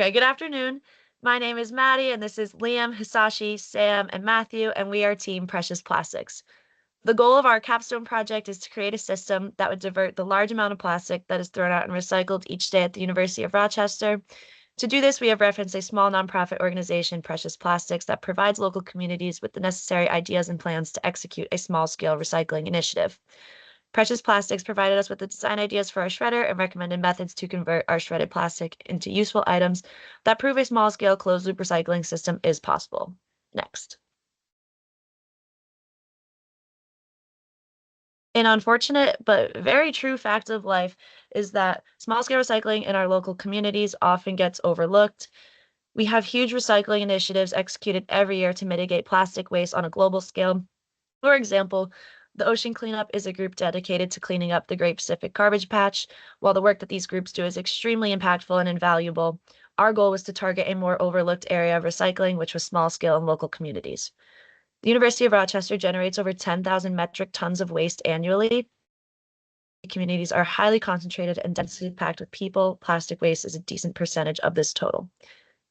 Okay, good afternoon. My name is Maddie, and this is Liam, Hisashi, Sam, and Matthew, and we are Team Precious Plastics. The goal of our capstone project is to create a system that would divert the large amount of plastic that is thrown out and recycled each day at the University of Rochester. To do this, we have referenced a small nonprofit organization, Precious Plastics, that provides local communities with the necessary ideas and plans to execute a small-scale recycling initiative. Precious Plastics provided us with the design ideas for our shredder and recommended methods to convert our shredded plastic into useful items that prove a small-scale closed-loop recycling system is possible. Next. An unfortunate but very true fact of life is that small-scale recycling in our local communities often gets overlooked. We have huge recycling initiatives executed every year to mitigate plastic waste on a global scale. For example, the Ocean Cleanup is a group dedicated to cleaning up the Great Pacific Garbage Patch. While the work that these groups do is extremely impactful and invaluable, our goal was to target a more overlooked area of recycling, which was small scale and local communities. The University of Rochester generates over 10,000 metric tons of waste annually. Communities are highly concentrated and densely packed with people. Plastic waste is a decent percentage of this total.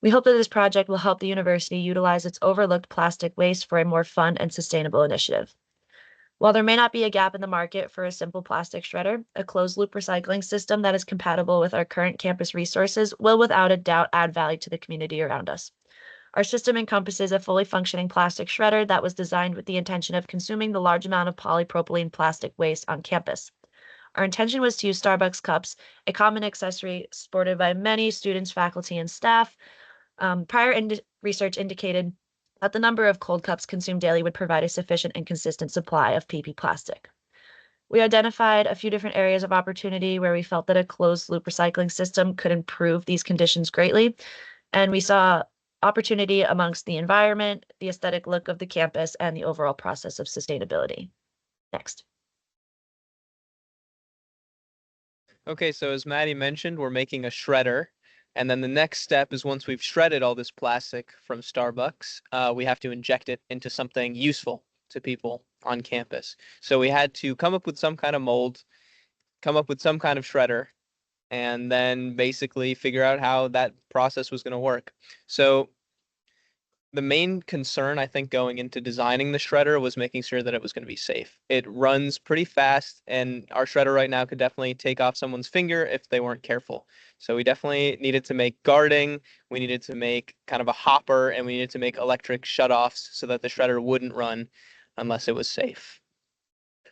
We hope that this project will help the university utilize its overlooked plastic waste for a more fun and sustainable initiative. While there may not be a gap in the market for a simple plastic shredder, a closed-loop recycling system that is compatible with our current campus resources will without a doubt add value to the community around us. Our system encompasses a fully functioning plastic shredder that was designed with the intention of consuming the large amount of polypropylene plastic waste on campus. Our intention was to use Starbucks cups, a common accessory sported by many students, faculty, and staff. Prior research indicated that the number of cold cups consumed daily would provide a sufficient and consistent supply of PP plastic. We identified a few different areas of opportunity where we felt that a closed-loop recycling system could improve these conditions greatly, and we saw opportunity amongst the environment, the aesthetic look of the campus, and the overall process of sustainability. Next. Okay, so as Maddie mentioned, we're making a shredder. And then the next step is once we've shredded all this plastic from Starbucks, we have to inject it into something useful to people on campus. So we had to come up with some kind of mold, come up with some kind of shredder, and then basically figure out how that process was going to work. So the main concern, I think, going into designing the shredder was making sure that it was going to be safe. It runs pretty fast, and our shredder right now could definitely take off someone's finger if they weren't careful. So we definitely needed to make guarding, we needed to make kind of a hopper, and we needed to make electric shutoffs so that the shredder wouldn't run unless it was safe.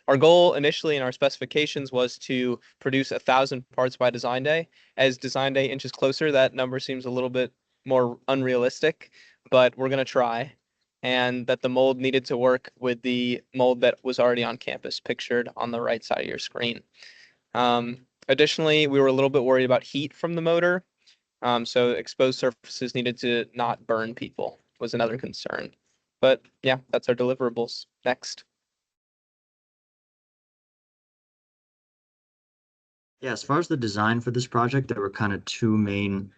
Our goal initially in our specifications was to produce 1,000 parts by design day. As design day inches closer, that number seems a little bit more unrealistic, but we're going to try. And that the mold needed to work with the mold that was already on campus, pictured on the right side of your screen. Additionally, we were a little bit worried about heat from the motor. So exposed surfaces needed to not burn people was another concern. But yeah, that's our deliverables. Next. Yeah, as far as the design for this project, there were kind of two main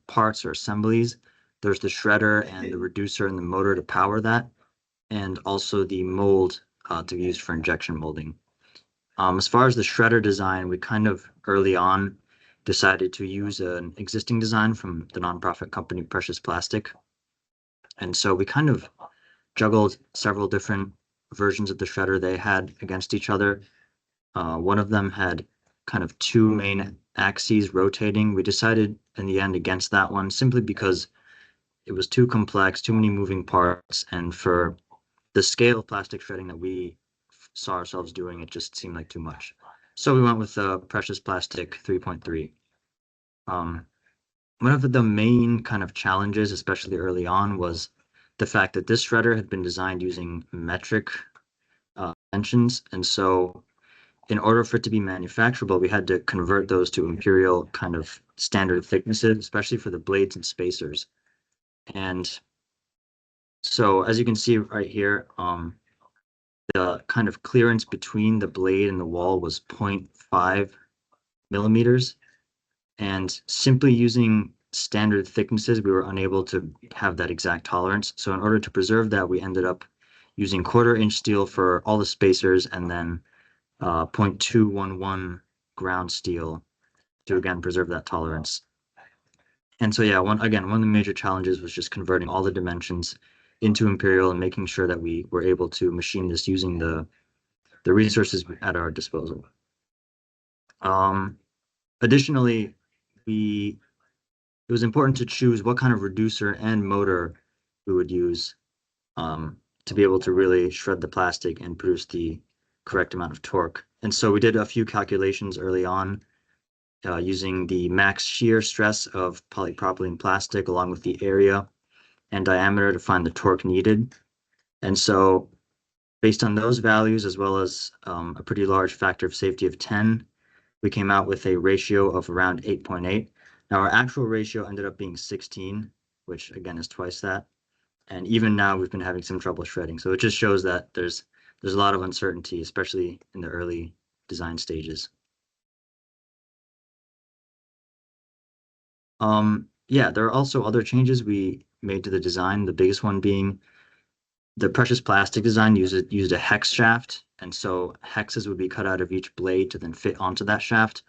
parts or assemblies. There's the shredder and the reducer and the motor to power that, and also the mold to be used for injection molding. As far as the shredder design, we kind of early on decided to use an existing design from the nonprofit company Precious Plastic. And so we kind of juggled several different versions of the shredder they had against each other. One of them had kind of two main axes rotating. We decided in the end against that one simply because it was too complex, too many moving parts, and for the scale of plastic shredding that we saw ourselves doing, it just seemed like too much. So we went with Precious Plastic 3.3. One of the main kind of challenges, especially early on, was the fact that this shredder had been designed using metric dimensions, and so in order for it to be manufacturable, we had to convert those to imperial kind of standard thicknesses, especially for the blades and spacers. And so as you can see right here, the kind of clearance between the blade and the wall was 0.5 millimeters. And simply using standard thicknesses, we were unable to have that exact tolerance. So in order to preserve that, we ended up using 1/4-inch steel for all the spacers and then 0.211 ground steel to again preserve that tolerance. And so yeah, one of the major challenges was just converting all the dimensions into imperial and making sure that we were able to machine this using the resources at our disposal. Additionally, we it was important to choose what kind of reducer and motor we would use to be able to really shred the plastic and produce the correct amount of torque. And so we did a few calculations early on using the max shear stress of polypropylene plastic along with the area and diameter to find the torque needed. And so based on those values, as well as a pretty large factor of safety of 10, we came out with a ratio of around 8.8. Now our actual ratio ended up being 16, which again is twice that. And even now we've been having some trouble shredding. So it just shows that there's a lot of uncertainty, especially in the early design stages. Yeah, there are also other changes we made to the design. The biggest one being the precious plastic design used a hex shaft, and so hexes would be cut out of each blade to then fit onto that shaft.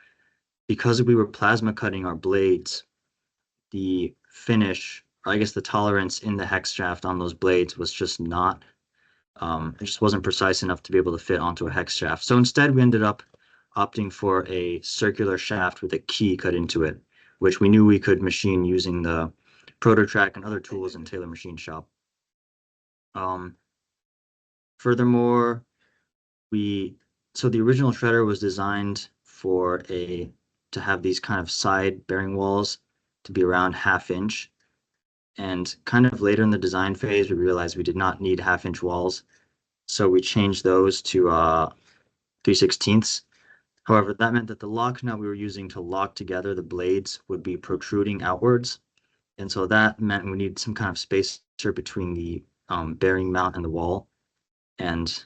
Because we were plasma cutting our blades, the finish, or I guess the tolerance in the hex shaft on those blades was just not, it just wasn't precise enough to be able to fit onto a hex shaft. So instead, we ended up opting for a circular shaft with a key cut into it, which we knew we could machine using the ProtoTrack and other tools in Taylor Machine Shop. Um, Furthermore, we so the original shredder was designed for a to have these kind of side bearing walls to be around ½ inch. And kind of later in the design phase, we realized we did not need ½ inch walls. So we changed those to 3/16. However, that meant that the lock nut we were using to lock together the blades would be protruding outwards. And so that meant we needed some kind of spacer between the bearing mount and the wall. And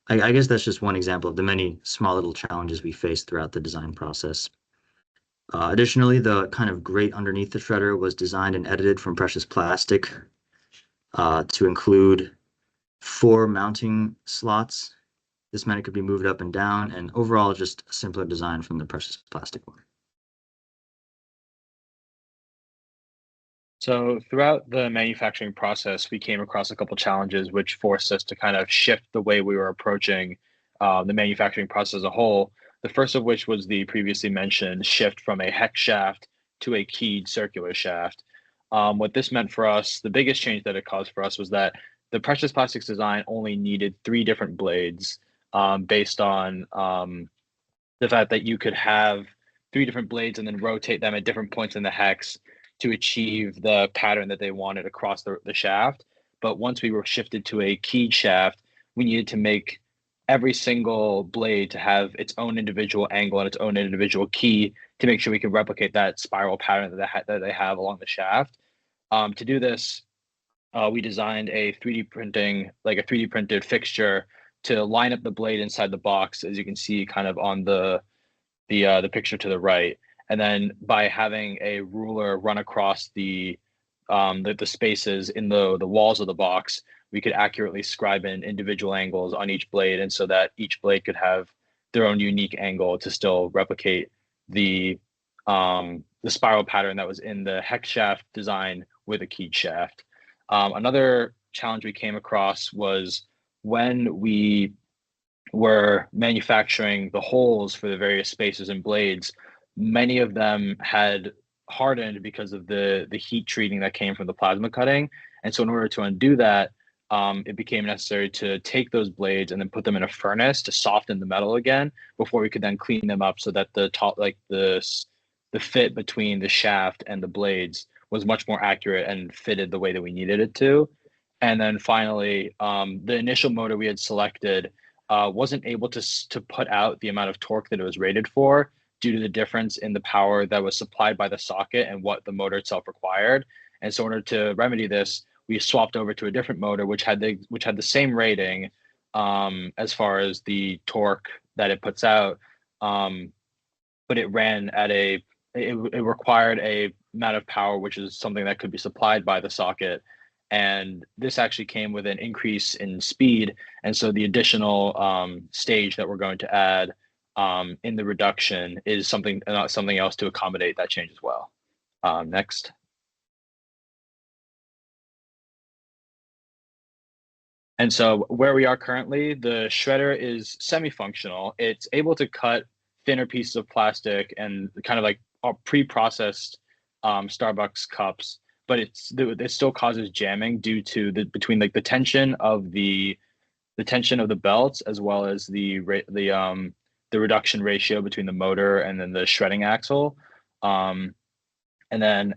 I guess that's just one example of the many small little challenges we faced throughout the design process. Additionally, the kind of grate underneath the shredder was designed and edited from precious plastic to include 4 mounting slots. This meant it could be moved up and down, and overall, just a simpler design from the precious plastic one. So throughout the manufacturing process, we came across a couple challenges which forced us to kind of shift the way we were approaching the manufacturing process as a whole. The first of which was the previously mentioned shift from a hex shaft to a keyed circular shaft. What this meant for us, the biggest change that it caused for us was that the precious plastics design only needed 3 different blades based on the fact that you could have 3 different blades and then rotate them at different points in the hex to achieve the pattern that they wanted across the shaft. But once we were shifted to a keyed shaft, we needed to make every single blade to have its own individual angle and its own individual key to make sure we can replicate that spiral pattern that they have along the shaft. To do this, we designed a 3D printing, like a 3D printed fixture to line up the blade inside the box, as you can see kind of on the picture to the right. And then by having a ruler run across the spaces in the walls of the box, we could accurately scribe in individual angles on each blade, and so that each blade could have their own unique angle to still replicate the spiral pattern that was in the hex shaft design with a keyed shaft. Another challenge we came across was when we were manufacturing the holes for the various spacers and blades, many of them had hardened because of the heat treating that came from the plasma cutting. And so in order to undo that, it became necessary to take those blades and then put them in a furnace to soften the metal again before we could then clean them up so that the top, like the fit between the shaft and the blades was much more accurate and fitted the way that we needed it to. And then finally, the initial motor we had selected wasn't able to put out the amount of torque that it was rated for due to the difference in the power that was supplied by the socket and what the motor itself required. And so in order to remedy this, we swapped over to a different motor which had the same rating as far as the torque that it puts out, but it ran at it required a amount of power which is something that could be supplied by the socket, and this actually came with an increase in speed. And so the additional stage that we're going to add in the reduction is something else to accommodate that change as well. Next. And so where we are currently, the shredder is semi-functional. It's able to cut thinner pieces of plastic and kind of like pre-processed Starbucks cups, but it still causes jamming due to between like the tension of the tension of the belts as well as the reduction ratio between the motor and then the shredding axle. Um, and then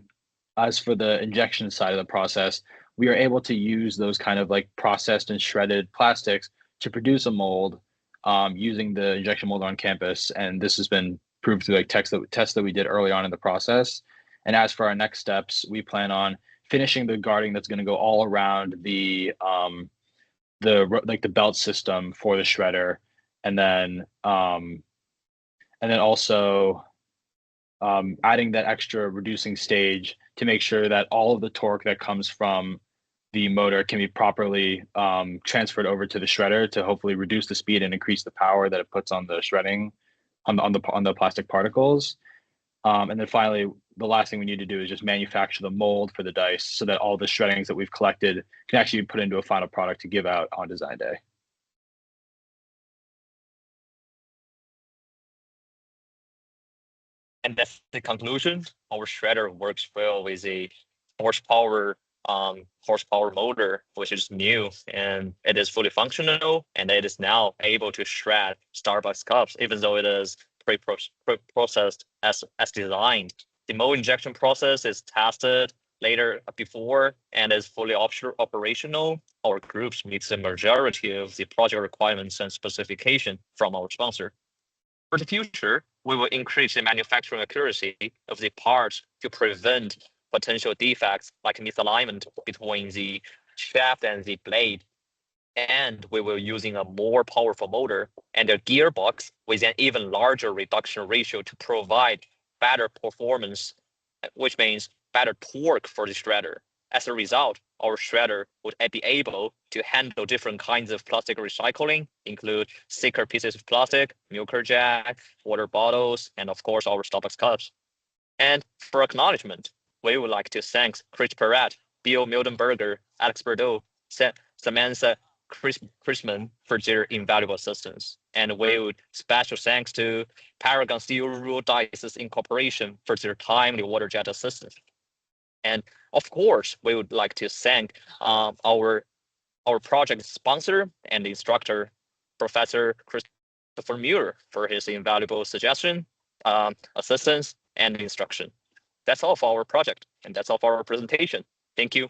as for the injection side of the process, we are able to use those kind of like processed and shredded plastics to produce a mold using the injection molder on campus. And this has been proved through like tests that we did early on in the process. And as for our next steps, we plan on finishing the guarding that's going to go all around the belt system for the shredder, and then also adding that extra reducing stage to make sure that all of the torque that comes from the motor can be properly transferred over to the shredder to hopefully reduce the speed and increase the power that it puts on the shredding on the plastic particles. And then finally, the last thing we need to do is just manufacture the mold for the dice so that all the shreddings that we've collected can actually be put into a final product to give out on design day. And that's the conclusion. Our shredder works well with a horsepower horsepower motor, which is new, and it is fully functional, and it is now able to shred Starbucks cups, even though it is pre-processed as designed. The mold injection process is tested later before and is fully operational. Our groups meets the majority of the project requirements and specification from our sponsor. For the future, we will increase the manufacturing accuracy of the parts to prevent potential defects like misalignment between the shaft and the blade. And we will using a more powerful motor and a gearbox with an even larger reduction ratio to provide better performance, which means better torque for the shredder. As a result, our shredder would be able to handle different kinds of plastic recycling, include thicker pieces of plastic, milker jack, water bottles, and of course our Starbucks cups. And for acknowledgement, we would like to thank Chris Perret, Bill Mildenberger, Alex Bordeaux, Samantha Chrisman for their invaluable assistance. And we would special thanks to Paragon Steel Rule Dices Incorporation for their timely water jet assistance. And of course, we would like to thank our project sponsor and instructor, Professor Christopher Muir, for his invaluable suggestion, assistance, and instruction. That's all for our project, and that's all for our presentation. Thank you.